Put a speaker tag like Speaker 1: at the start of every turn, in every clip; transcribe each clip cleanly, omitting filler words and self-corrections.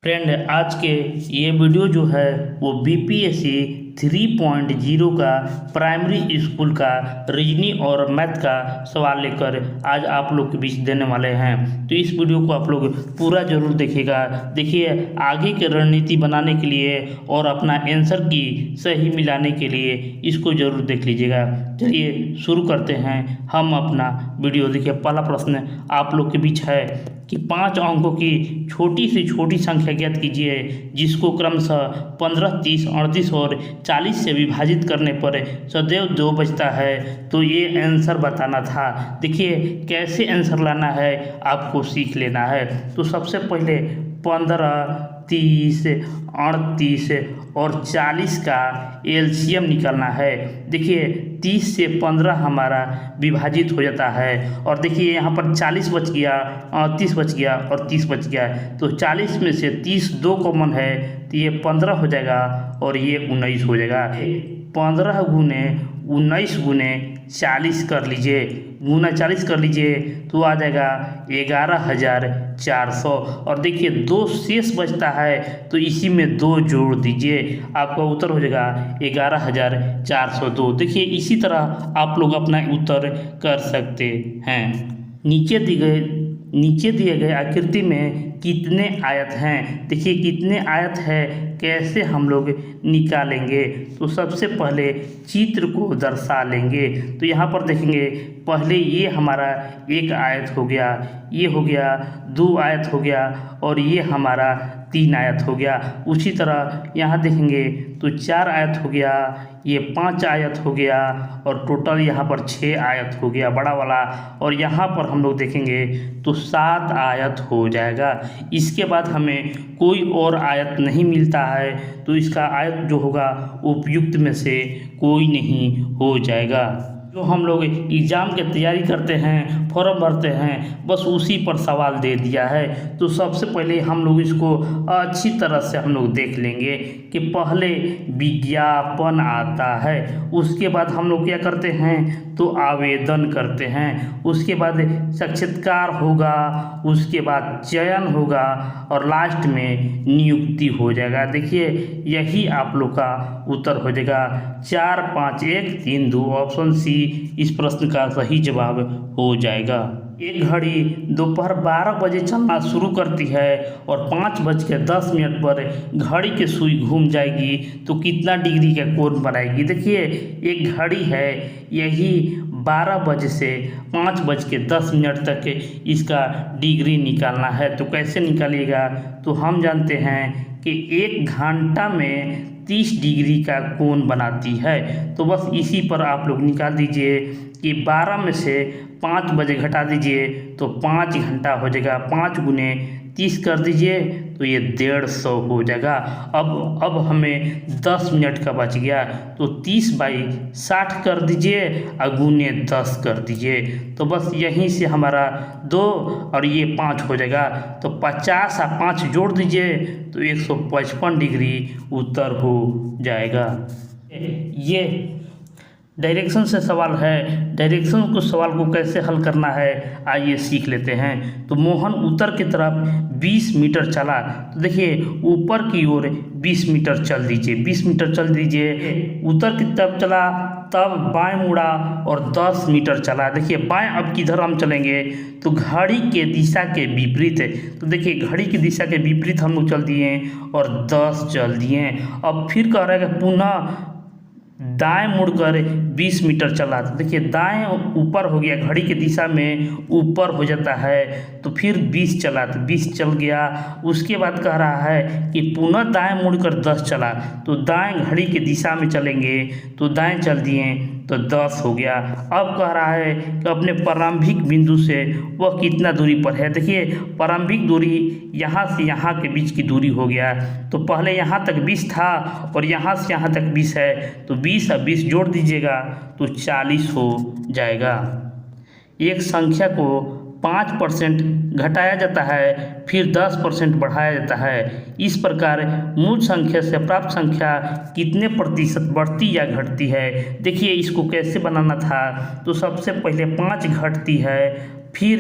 Speaker 1: Friend, आज के ये वीडियो जो है वो बीपीएससी 3.0 का प्राइमरी स्कूल का रीजनिंग और मैथ का सवाल लेकर आज आप लोग के बीच देने वाले हैं। तो इस वीडियो को आप लोग पूरा जरूर देखिएगा। देखिए, आगे की रणनीति बनाने के लिए और अपना आंसर की सही मिलाने के लिए इसको जरूर देख लीजिएगा। चलिए शुरू करते हैं हम अपना वीडियो। देखिए, पहला प्रश्न आप लोग के बीच है कि 5 अंकों की छोटी से छोटी संख्या ज्ञात कीजिए जिसको क्रमशः 15, 30, 38 और 40 से विभाजित करने पर सदैव 2 बचता है। तो ये आंसर बताना था। देखिए, कैसे आंसर लाना है आपको सीख लेना है। तो सबसे पहले 15, 30, 38 और 40 का एलसीएम निकालना है। देखिए, 30 से 15 हमारा विभाजित हो जाता है और देखिए यहाँ पर 40 बच गया, 38 बच गया और 30 बच गया। तो 40 में से 30 2 कॉमन है तो ये 15 हो जाएगा और ये 19 हो जाएगा। 15 गुने 19 गुने 40 कर लीजिए, गुना 40 कर लीजिए तो आ जाएगा 11,400। और देखिए 2 शेष बचता है तो इसी में 2 जोड़ दीजिए, आपका उत्तर हो जाएगा 11,402। देखिए, इसी तरह आप लोग अपना उत्तर कर सकते हैं। नीचे दिए गए आकृति में कितने आयत हैं। देखिए, कितने आयत है कैसे हम लोग निकालेंगे। तो सबसे पहले चित्र को दर्शा लेंगे। तो यहाँ पर देखेंगे, पहले ये हमारा एक आयत हो गया, ये हो गया 2 आयत हो गया और ये हमारा 3 आयत हो गया। उसी तरह यहाँ देखेंगे तो 4 आयत हो गया, ये 5 आयत हो गया और टोटल यहाँ पर 6 आयत हो गया बड़ा वाला। और यहाँ पर हम लोग देखेंगे तो 7 आयत हो जाएगा। इसके बाद हमें कोई और आयत नहीं मिलता है तो इसका आयत जो होगा उपयुक्त में से कोई नहीं हो जाएगा। जो हम लोग एग्ज़ाम की तैयारी करते हैं, फॉर्म भरते हैं, बस उसी पर सवाल दे दिया है। तो सबसे पहले हम लोग इसको अच्छी तरह से हम लोग देख लेंगे कि पहले विज्ञापन आता है, उसके बाद हम लोग क्या करते हैं तो आवेदन करते हैं, उसके बाद साक्षात्कार होगा, उसके बाद चयन होगा और लास्ट में नियुक्ति हो जाएगा। देखिए, यही आप लोग का उत्तर हो जाएगा 4, 5, 1, 3, 2। ऑप्शन सी इस प्रश्न का सही जवाब हो जाएगा। एक घड़ी दोपहर 12 बजे चलना शुरू करती है और 5:10 पर घड़ी की सुई घूम जाएगी तो कितना डिग्री का कोण बनाएगी। देखिए, एक घड़ी है, यही 12 बजे से 5:10 तक इसका डिग्री निकालना है। तो कैसे निकालिएगा, तो हम जानते हैं कि 1 घंटा में 30 डिग्री का कोण बनाती है। तो बस इसी पर आप लोग निकाल दीजिए कि 12 में से 5 बजे घटा दीजिए तो 5 घंटा हो जाएगा। 5 गुने 30 कर दीजिए तो ये 150 हो जाएगा। अब हमें 10 मिनट का बच गया तो 30/60 कर दीजिए और गुने 10 कर दीजिए। तो बस यहीं से हमारा 2 और ये 5 हो जाएगा। तो 50 और 5 जोड़ दीजिए तो 155 डिग्री उत्तर हो जाएगा। ये डायरेक्शन से सवाल है। डायरेक्शन को सवाल को कैसे हल करना है आइए सीख लेते हैं। तो मोहन उत्तर की तरफ 20 मीटर चला। तो देखिए, ऊपर की ओर 20 मीटर चल दीजिए, 20 मीटर चल दीजिए। उत्तर की तरफ चला, तब बाएं मुड़ा और 10 मीटर चला। देखिए, बाएं अब किधर हम चलेंगे तो घड़ी के दिशा के विपरीत है। तो देखिए, घड़ी की दिशा के विपरीत हम लोग चल दिए और 10 चल दिए। अब फिर कह रहा है कि पुनः दाएं मुड़कर 20 मीटर चला। तो देखिए, दाएं ऊपर हो गया, घड़ी की दिशा में ऊपर हो जाता है तो फिर 20 चला तो 20 चल गया। उसके बाद कह रहा है कि पुनः दाएं मुड़कर 10 चला। तो दाएं घड़ी की दिशा में चलेंगे तो दाएं चल दिए तो 10 हो गया। अब कह रहा है कि अपने प्रारंभिक बिंदु से वह कितना दूरी पर है। देखिए, प्रारंभिक दूरी यहाँ से यहाँ के बीच की दूरी हो गया। तो पहले यहाँ तक 20 था और यहाँ से यहाँ तक 20 है तो 20 और 20 जोड़ दीजिएगा तो 40 हो जाएगा। एक संख्या को 5% घटाया जाता है फिर 10% बढ़ाया जाता है। इस प्रकार मूल संख्या से प्राप्त संख्या कितने प्रतिशत बढ़ती या घटती है। देखिए, इसको कैसे बनाना था तो सबसे पहले 5 घटती है, फिर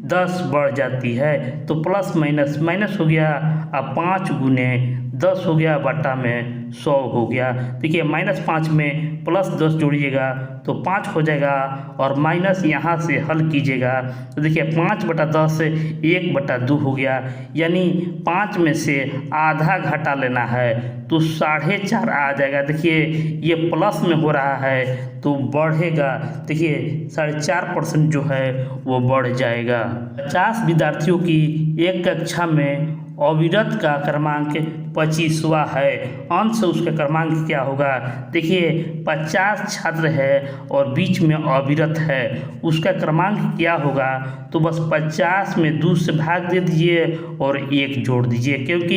Speaker 1: 10 बढ़ जाती है। तो प्लस माइनस माइनस हो गया, अब 5 गुने 10 हो गया, बटा में 100 हो गया। देखिए -5 में प्लस 10 जोड़िएगा तो 5 हो जाएगा, और माइनस यहाँ से हल कीजिएगा तो देखिए 5/10 1/2 हो गया, यानी 5 में से आधा घटा लेना है तो 4.5 आ जाएगा। देखिए ये प्लस में हो रहा है तो बढ़ेगा, देखिए 4.5% जो है वो बढ़ जाएगा। 50 विद्यार्थियों की एक कक्षा में अविरत का क्रमांक 25वां है, अंश उसका क्रमांक क्या होगा। देखिए 50 छात्र है और बीच में अविरत है, उसका क्रमांक क्या होगा। तो बस 50 में 2 से भाग दे दीजिए और 1 जोड़ दीजिए, क्योंकि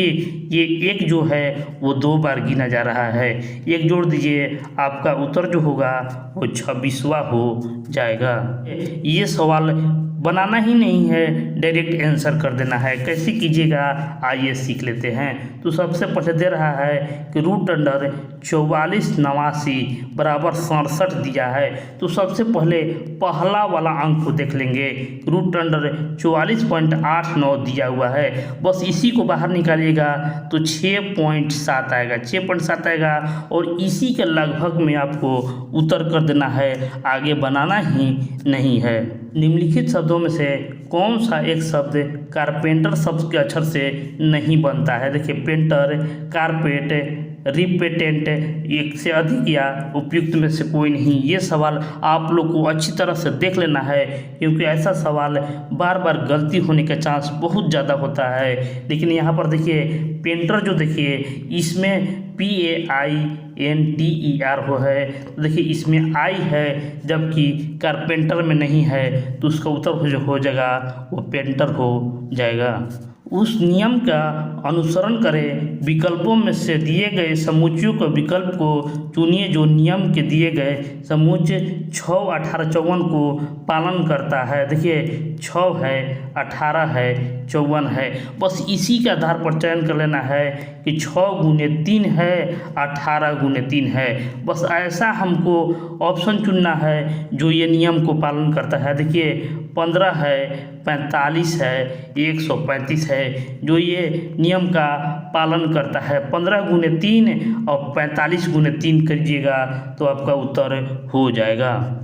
Speaker 1: ये 1 जो है वो 2 बार गिना जा रहा है। 1 जोड़ दीजिए, आपका उत्तर जो होगा वो 26वां हो जाएगा। ये सवाल बनाना ही नहीं है, डायरेक्ट आंसर कर देना है। कैसे कीजिएगा आइए सीख लेते हैं। तो सबसे पहले दे रहा है कि √4489 बराबर 67 दिया है। तो सबसे पहले पहला वाला अंक को देख लेंगे, √44.89 दिया हुआ है, बस इसी को बाहर निकालिएगा तो 6.7 आएगा, 6.7 आएगा, और इसी के लगभग में आपको उत्तर कर देना है, आगे बनाना ही नहीं है। निम्नलिखित शब्दों में से कौन सा एक शब्द कारपेंटर शब्द के अक्षर से नहीं बनता है। देखिए पेंटर, कारपेट, रिपेटेंट, एक से अधिक या उपयुक्त में से कोई नहीं। ये सवाल आप लोग को अच्छी तरह से देख लेना है, क्योंकि ऐसा सवाल बार बार गलती होने का चांस बहुत ज़्यादा होता है। लेकिन यहाँ पर देखिए पेंटर जो देखिए इसमें PAINTER हो है, तो देखिए इसमें आई है जबकि कारपेंटर में नहीं है, तो उसका उत्तर हो जाएगा वो पेंटर हो जाएगा। उस नियम का अनुसरण करें, विकल्पों में से दिए गए समुच्चयों के विकल्प को चुनिए जो नियम के दिए गए समुच्चय 6, 18, 54 को पालन करता है। देखिए 6 है, 18 है, 54 है, बस इसी के आधार पर चयन कर लेना है कि 6 गुने 3 है, 18 गुने 3 है। बस ऐसा हमको ऑप्शन चुनना है जो ये नियम को पालन करता है। देखिए 15 है, 45 है, 135 है, जो ये नियम का पालन करता है। 15 गुने 3 और 45 गुने 3 करिएगा तो आपका उत्तर हो जाएगा।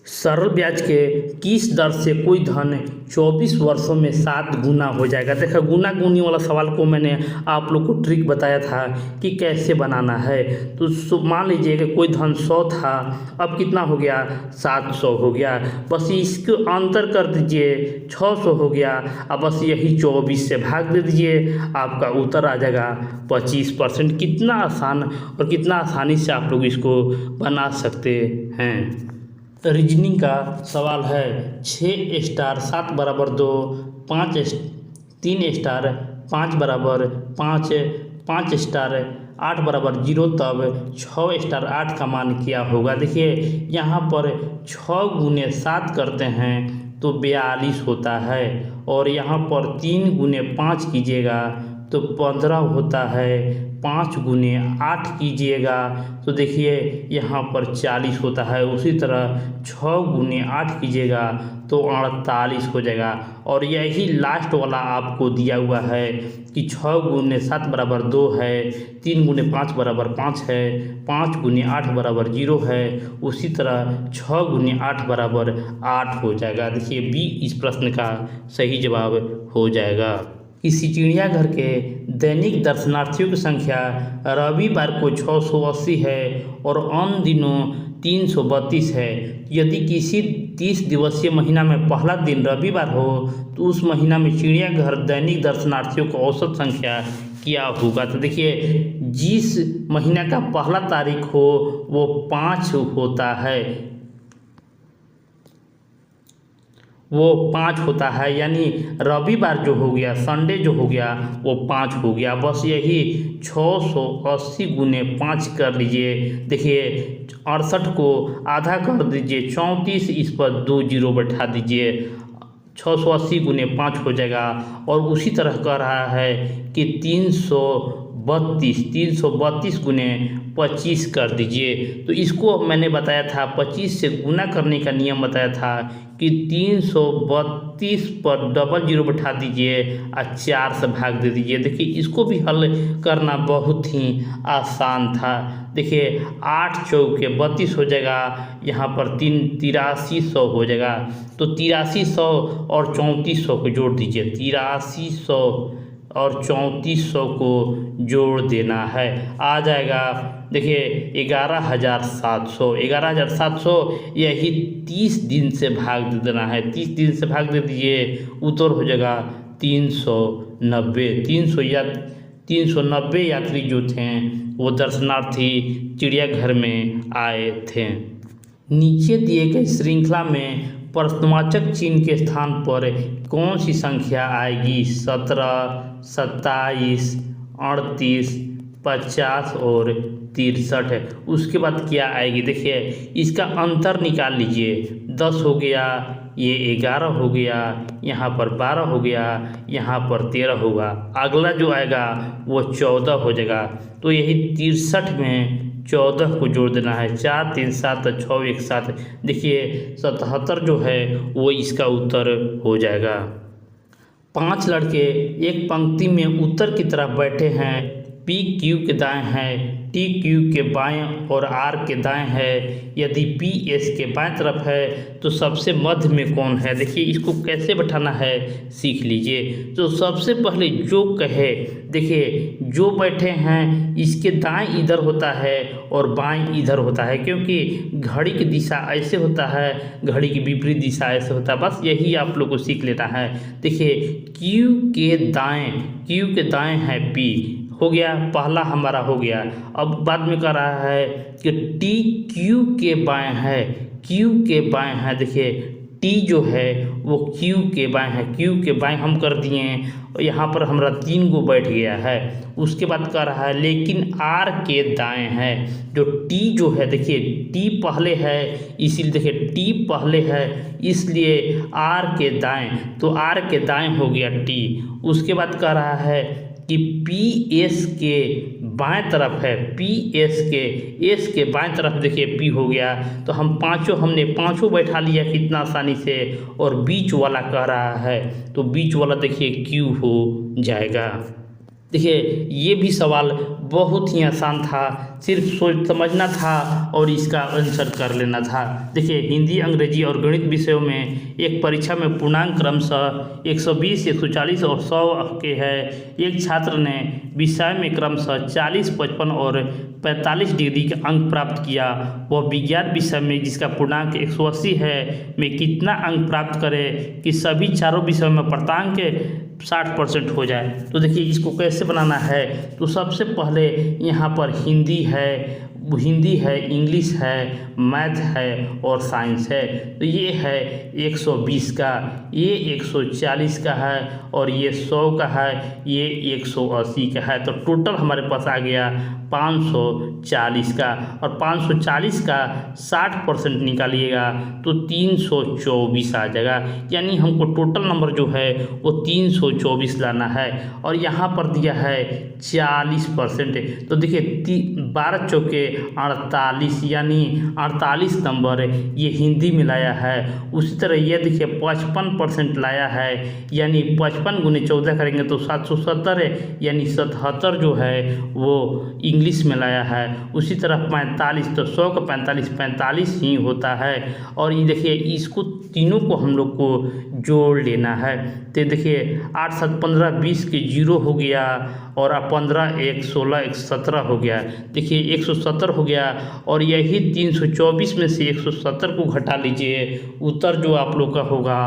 Speaker 1: सरल ब्याज के किस दर से कोई धन 24 वर्षों में 7 गुना हो जाएगा। देखा गुना गुनी वाला सवाल को मैंने आप लोग को ट्रिक बताया था कि कैसे बनाना है। तो मान लीजिए कि कोई धन 100 था, अब कितना हो गया 700 हो गया, बस इसको अंतर कर दीजिए 600 हो गया, अब बस यही 24 से भाग दे दीजिए, आपका उत्तर आ जाएगा 25%। कितना आसान और कितना आसानी से आप लोग इसको बना सकते हैं। रीजनिंग का सवाल है 6 स्टार 7 बराबर 2, 3 स्टार 5 बराबर 5, 5 स्टार 8 बराबर 0, तब 6 स्टार 8 का मान क्या होगा। देखिए यहाँ पर 6 गुने 7 करते हैं तो 42 होता है, और यहाँ पर 3 गुने 5 कीजिएगा तो 15 होता है, 5 गुने 8 कीजिएगा तो देखिए यहाँ पर 40 होता है। उसी तरह 6 गुने 8 कीजिएगा तो 48 हो जाएगा। और यही लास्ट वाला आपको दिया हुआ है कि 6 गुने 7 बराबर 2 है, 3 गुने 5 बराबर 5 है, 5 गुने 8 बराबर 0 है, उसी तरह 6 गुने 8 बराबर 8 हो जाएगा। देखिए बी इस प्रश्न का सही जवाब हो जाएगा। किसी चिड़ियाघर के दैनिक दर्शनार्थियों की संख्या रविवार को 680 है और अन्य दिनों 332 है। यदि किसी 30 दिवसीय महीना में पहला दिन रविवार हो तो उस महीना में चिड़ियाघर दैनिक दर्शनार्थियों की औसत संख्या क्या होगा। तो देखिए जिस महीना का पहला तारीख हो वो 5 होता है, वो 5 होता है, यानी रविवार जो हो गया, संडे जो हो गया वो 5 हो गया। बस यही 680 गुने 5 कर लीजिए। देखिए 68 को आधा कर दीजिए 34, इस पर 2 जीरो बैठा दीजिए, 680 गुने 5 हो जाएगा। और उसी तरह कह रहा है कि 332 गुने 25 कर दीजिए। तो इसको मैंने बताया था 25 से गुना करने का नियम बताया था कि 332 पर डबल जीरो बैठा दीजिए और 4 से भाग दे दीजिए। देखिए इसको भी हल करना बहुत ही आसान था। देखिए 8 चौके 32 हो जाएगा, यहाँ पर 8300 हो जाएगा। तो 8300 और 3400 को जोड़ दीजिए। 8300 और 3400 को जोड़ देना है, आ जाएगा देखिए 11700। 11700 यही 30 दिन से भाग दे देना है। 30 दिन से भाग दे दीजिए, उत्तर हो जाएगा 390। 390 यात्री जो थे वो दर्शनार्थी चिड़ियाघर में आए थे। नीचे दिए गए श्रृंखला में प्रश्नवाचक चिन्ह के स्थान पर कौन सी संख्या आएगी? 17, 27, 38, 50 और 63 है। उसके बाद क्या आएगी? देखिए इसका अंतर निकाल लीजिए। 10 हो गया, ये 11 हो गया, यहाँ पर 12 हो गया, यहाँ पर 13 होगा। अगला जो आएगा वो 14 हो जाएगा। तो यही 63 में 14 को जोड़ देना है। 4 3 7 6 1 7। देखिए 77 जो है वो इसका उत्तर हो जाएगा। 5 लड़के एक पंक्ति में उत्तर की तरफ बैठे हैं। P Q के दाएं है, T Q के बाएं और R के दाएं है। यदि P S के बाएं तरफ है तो सबसे मध्य में कौन है? देखिए इसको कैसे बैठाना है सीख लीजिए। तो सबसे पहले जो कहे, देखिए जो बैठे हैं इसके दाएं इधर होता है और बाएं इधर होता है, क्योंकि घड़ी की दिशा ऐसे होता है, घड़ी की विपरीत दिशा ऐसे होता है। बस यही आप लोग को सीख लेना है। देखिए Q के दाएं है P, हो गया, पहला हमारा हो गया। अब बाद में कर रहा है कि T Q के बाएं है, Q के बाएं है। देखिए T जो है वो Q के बाएं है, Q के बाएं हम कर दिए और यहाँ पर हमारा 3 गो बैठ गया है। उसके बाद कर रहा है लेकिन R के दाएं है। जो T जो है, देखिए T पहले है, इसीलिए देखिए T पहले है इसलिए R के दाएं, तो R के दाएं हो गया T। उसके बाद कर रहा है कि पी एस के बाएं तरफ है, पी एस के बाएं तरफ देखिए पी हो गया। तो हमने पांचों बैठा लिया कितना आसानी से। और बीच वाला कह रहा है तो बीच वाला देखिए क्यू हो जाएगा। देखिए ये भी सवाल बहुत ही आसान था, सिर्फ सोच समझना था और इसका आंसर कर लेना था। देखिए हिंदी, अंग्रेजी और गणित विषयों में एक परीक्षा में पूर्णांक क्रमशः 120, 140 और 100 के है। एक छात्र ने विषय में क्रमशः 40, 55 और 45 डिग्री का अंक प्राप्त किया। वह विज्ञान विषय में जिसका पूर्णांक 180 है में कितना अंक प्राप्त करे कि सभी चारों विषयों में प्राप्तांक 60% हो जाए? तो देखिए इसको कैसे बनाना है। तो सबसे पहले यहाँ पर हिंदी है, इंग्लिश है, मैथ है और साइंस है। तो ये है 120 का, ये 140 का है और ये 100 का है, ये 180 का है। तो टोटल हमारे पास आ गया 540 का। और 540 का 60% निकालिएगा तो 324 आ जाएगा। यानी हमको टोटल नंबर जो है वो 324 लाना है। और यहाँ पर दिया है 40%। तो देखिए 12 चौके 48, यानी 48 नंबर ये हिंदी में लाया है। उसी तरह ये देखिए 55% लाया है, यानी 55 गुने 14 करेंगे तो 770 यानी 77 जो है वो इंग्लिश में लाया है। उसी तरह 45, तो 100 का 45 ही होता है। और ये देखिए इसको तीनों को हम लोग को जोड़ लेना है। तो देखिए 8 7 15 20 के 0 हो गया और 15 1 16 1 17 हो गया। देखिए 170 हो गया और यही 324 में से 170 को घटा लीजिए, उत्तर जो आप लोग का होगा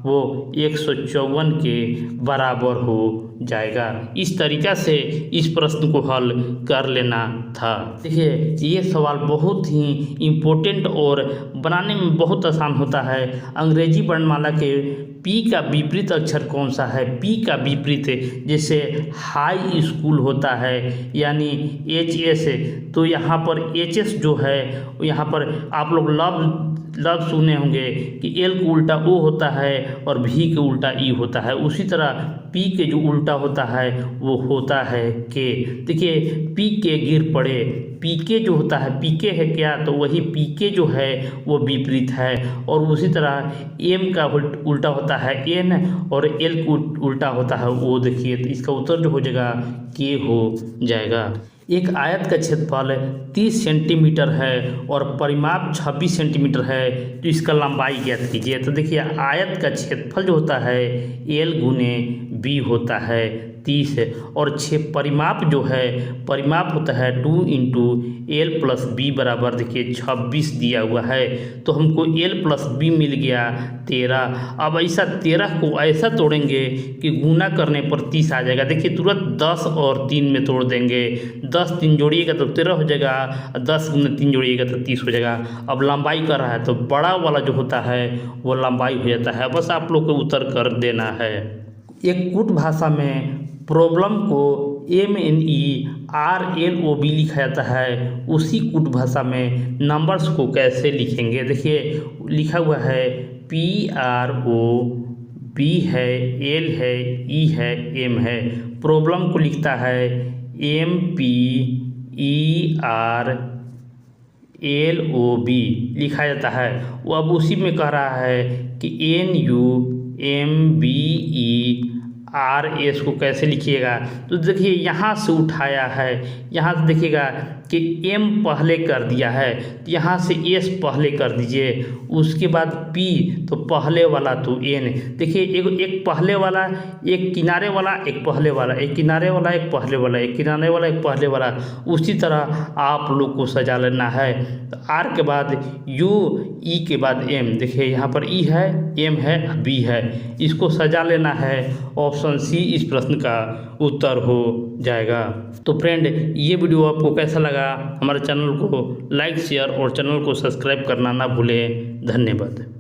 Speaker 1: वो 154 के बराबर हो जाएगा। इस तरीक़ा से इस प्रश्न को हल कर लेना था। देखिए ये सवाल बहुत ही इम्पोर्टेंट और बनाने में बहुत आसान होता है। अंग्रेजी वर्णमाला के पी का विपरीत अक्षर कौन सा है? पी का विपरीत जैसे हाई स्कूल होता है यानी एच एस, तो यहाँ पर एच एस जो है यहाँ पर आप लोग लव लफ्ज़ सुने होंगे कि एल को उल्टा ओ होता है और भी के उल्टा ई होता है। उसी तरह पी के जो उल्टा होता है वो होता है के। देखिए पी के गिर पड़े, पी के जो होता है पी के है क्या, तो वही पी के जो है वो विपरीत है। और उसी तरह एम का उल्टा होता है एन और एल को उल्टा होता है ओ। देखिए तो इसका उत्तर जो हो जाएगा के हो जाएगा। एक आयत का क्षेत्रफल 30 सेंटीमीटर है और परिमाप 26 सेंटीमीटर है, तो इसका लंबाई ज्ञात कीजिए। तो देखिए आयत का क्षेत्रफल जो होता है एल गुने बी होता है 30 और परिमाप जो है परिमाप होता है 2 इंटू एल प्लस बी बराबर देखिए 26 दिया हुआ है। तो हमको एल प्लस बी मिल गया 13। अब ऐसा 13 को ऐसा तोड़ेंगे कि गुना करने पर 30 आ जाएगा। देखिए तुरंत 10 और 3 में तोड़ देंगे, 10 3 जोड़िएगा तो 13 हो जाएगा, 10 गुना 3 जोड़िएगा तो 30 हो जाएगा। अब लंबाई कर रहा है तो बड़ा वाला जो होता है वो लंबाई हो जाता है। बस आप लोग को उत्तर कर देना है। एक कूट भाषा में प्रॉब्लम को MENERLOB लिखा जाता है, उसी कूट भाषा में नंबर्स को कैसे लिखेंगे। देखिए लिखा हुआ है PROB है, L है, E है, M है। प्रॉब्लम को लिखता है MERLOB लिखा जाता है। वो अब उसी में कह रहा है कि NUMBERS को कैसे लिखिएगा। तो देखिए यहाँ से उठाया है, यहाँ से देखिएगा कि M पहले कर दिया है तो यहाँ से S पहले कर दीजिए, उसके बाद P तो पहले वाला तो N। देखिए एक पहले वाला, एक किनारे वाला, एक पहले वाला, एक किनारे वाला, एक पहले वाला, एक किनारे वाला, एक पहले वाला। उसी तरह आप लोग को सजा लेना है। तो R के बाद U, E के बाद M। देखिए यहाँ पर E है, M है, B है, इसको सजा लेना है। ऑप्शन सी इस प्रश्न का उत्तर हो जाएगा। तो फ्रेंड ये वीडियो आपको कैसा लगा, हमारे चैनल को लाइक शेयर और चैनल को सब्सक्राइब करना ना भूलें। धन्यवाद।